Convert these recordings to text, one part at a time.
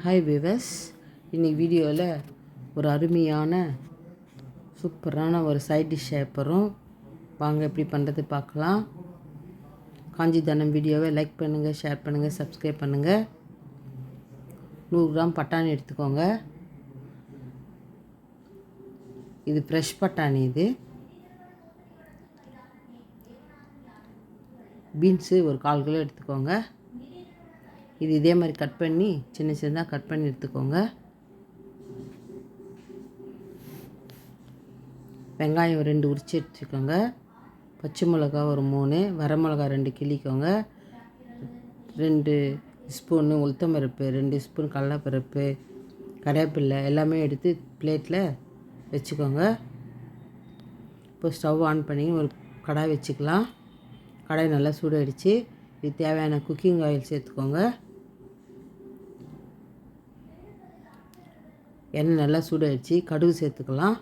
Hi விவஸ், இன்றைக்கி வீடியோவில் ஒரு அருமையான சூப்பரான ஒரு சைட் டிஷ் போகிறோம். வாங்க எப்படி பண்ணுறது பார்க்கலாம். காஞ்சி தனம் வீடியோவை லைக் பண்ணுங்கள், ஷேர் பண்ணுங்கள், சப்ஸ்கிரைப் பண்ணுங்கள். 100 கிராம் பட்டாணி எடுத்துக்கோங்க. இது ஃப்ரெஷ் பட்டாணி. இது பீன்ஸு ஒரு 1/4 கிலோ எடுத்துக்கோங்க. இது இதே மாதிரி கட் பண்ணி சின்ன சின்னதாக கட் பண்ணி எடுத்துக்கோங்க. வெங்காயம் 2 உரித்து எடுத்துக்கோங்க. பச்சை மிளகா ஒரு 3, வரமிளகா 2 கிள்ளிக்கோங்க. 2 ஸ்பூனு உளுத்தம்பருப்பு, 2 ஸ்பூன் கடலைப்பருப்பு, கருவேப்பிலை எல்லாமே எடுத்து பிளேட்டில் வச்சுக்கோங்க. இப்போ ஸ்டவ் ஆன் பண்ணி ஒரு கடாய் வச்சுக்கலாம். கடாய் நல்லா சூடாகிடுச்சு. இது தேவையான குக்கிங் ஆயில் சேர்த்துக்கோங்க. எண்ணெய் நல்லா சூடாகிடுச்சு. கடுகு சேர்த்துக்கலாம்.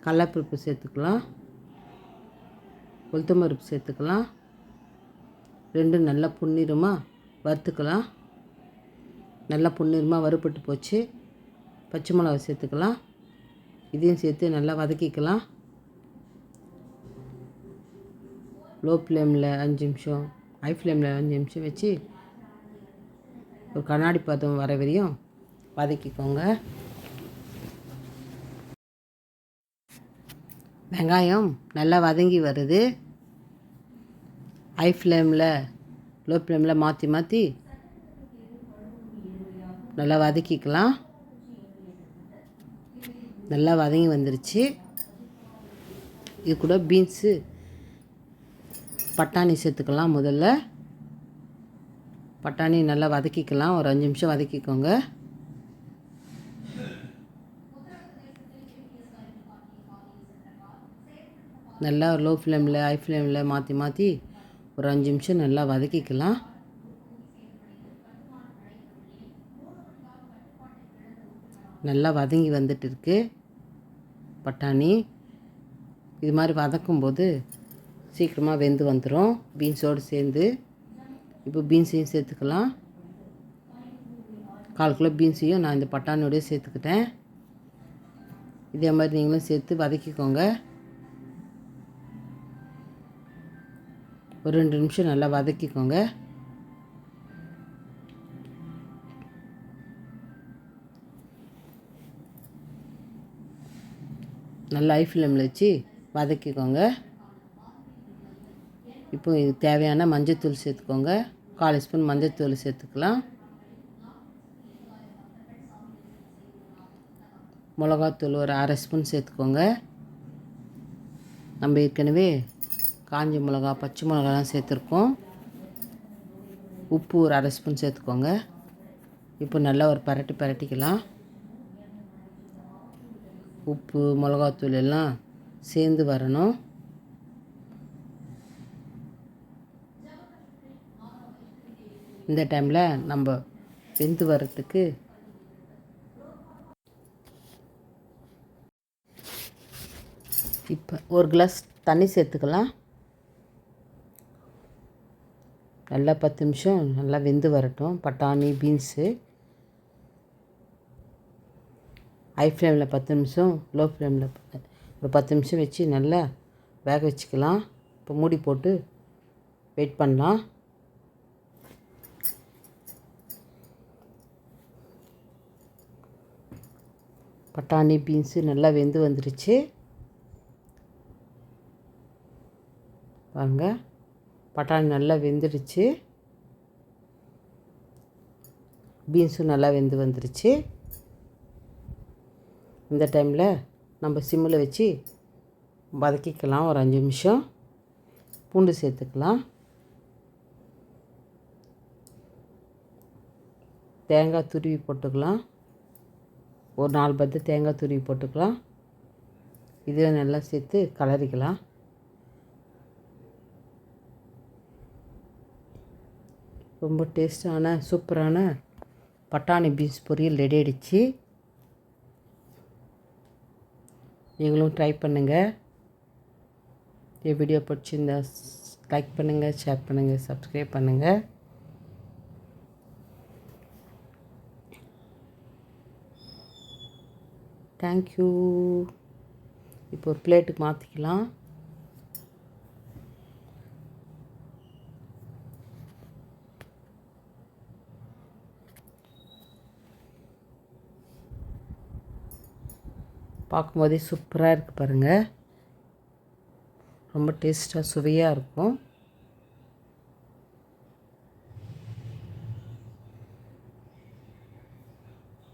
கடலைப்பருப்பு சேர்த்துக்கலாம். உளுத்தம்பருப்பு சேர்த்துக்கலாம். 2 நல்லா பொன்னிறமாக வறுத்துக்கலாம். நல்லா பொன்னிறமாக வறுபட்டு போச்சு. பச்சை மிளகா சேர்த்துக்கலாம். இதையும் சேர்த்து நல்லா வதக்கிக்கலாம். லோ ஃப்ளேமில் 5 நிமிஷம், ஹை ஃப்ளேமில் 5 நிமிஷம் வச்சு ஒரு கண்ணாடி பதம் வர வரையும் வதக்கிக்கோங்க. வெங்காயம் நல்லா வதங்கி வருது. ஹை ஃப்ளேமில் லோ ஃப்ளேமில் மாற்றி மாற்றி நல்லா வதக்கிக்கலாம். நல்லா வதங்கி வந்துருச்சு. இது கூட பீன்ஸு பட்டாணி சேர்த்துக்கலாம். முதல்ல பட்டாணி நல்லா வதக்கிக்கலாம். ஒரு 5 நிமிஷம் வதக்கிக்கோங்க. நல்லா லோ ஃப்ளேமில் ஹை ஃப்ளேமில் மாற்றி மாற்றி ஒரு 5 நிமிஷம் நல்லா வதக்கிக்கலாம். நல்லா வதங்கி வந்துட்டு இருக்கு பட்டாணி. இது மாதிரி வதக்கும்போது சீக்கிரமாக வெந்து வந்துடும் பீன்ஸோடு சேர்ந்து. இப்போ பீன்ஸையும் சேர்த்துக்கலாம். 1/4 கிலோ பீன்ஸையும் நான் இந்த பட்டாணியோடய சேர்த்துக்கிட்டேன். இதே மாதிரி நீங்களும் சேர்த்து வதக்கிக்கோங்க. ஒரு 2 நிமிஷம் நல்லா வதக்கிக்கோங்க. நல்லா ஹை ஃப்ளேமில் வச்சு வதக்கிக்கோங்க. இப்போ இது தேவையான மஞ்சள்தூள் சேர்த்துக்கோங்க. 1/4 ஸ்பூன் மஞ்சள்தூள் சேர்த்துக்கலாம். மிளகாத்தூள் ஒரு 1/2 ஸ்பூன் சேர்த்துக்கோங்க. நம்ம ஏற்கனவே காஞ்ச மிளகா, பச்சை மிளகாலாம் சேர்த்துருக்கோம். உப்பு ஒரு 1/2 ஸ்பூன் சேர்த்துக்கோங்க. இப்போ நல்லா ஒரு பரட்டிக்கலாம். உப்பு மிளகாத்தூள் எல்லாம் சேர்ந்து வரணும். இந்த டைமில் நம்ம வெந்து வர்றதுக்கு இப்போ ஒரு கிளாஸ் தண்ணி சேர்த்துக்கலாம். நல்லா 10 நிமிஷம் நல்லா வெந்து வரட்டும் பட்டாணி பீன்ஸு. ஹை ஃப்ளேமில் 10 நிமிஷம், லோ ஃப்ளேமில் ஒரு 10 நிமிஷம் வச்சு நல்லா வேக வச்சுக்கலாம். இப்போ மூடி போட்டு வெயிட் பண்ணலாம். பட்டாணி பீன்ஸு நல்லா வெந்து வந்துடுச்சு பாருங்க. பட்டாணி நல்லா வெந்துடுச்சு. பீன்ஸும் நல்லா வெந்து வந்துடுச்சு. இந்த டைமில் நம்ம சிம்மில் வச்சு வதக்கிக்கலாம் ஒரு 5 நிமிஷம். பூண்டு சேர்த்துக்கலாம். தேங்காய் துருவி போட்டுக்கலாம். ஒரு 4 பத்து தேங்காய் துருவி போட்டுக்கலாம். இதையும் நல்லா சேர்த்து கலரிக்கலாம். ரொம்ப டேஸ்டான சூப்பரான பட்டாணி பீன்ஸ் பொரியல் ரெடி ஆகிடுச்சு. நீங்களும் ட்ரை பண்ணுங்கள். ये वीडियो पसंद லைக் பண்ணுங்கள், ஷேர் பண்ணுங்கள், சப்ஸ்கிரைப் பண்ணுங்கள். தேங்க்யூ. இப்போ ஒரு பிளேட்டுக்கு மாற்றிக்கலாம். பார்க்கும்போதே சூப்பராக இருக்குது பாருங்கள். ரொம்ப டேஸ்ட்டாக சுவையாக இருக்கும்.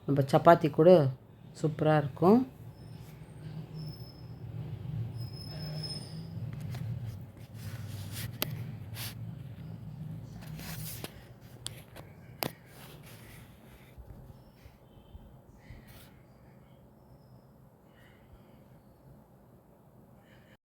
நம்ம சப்பாத்தி கூட சூப்பராக இருக்கும்.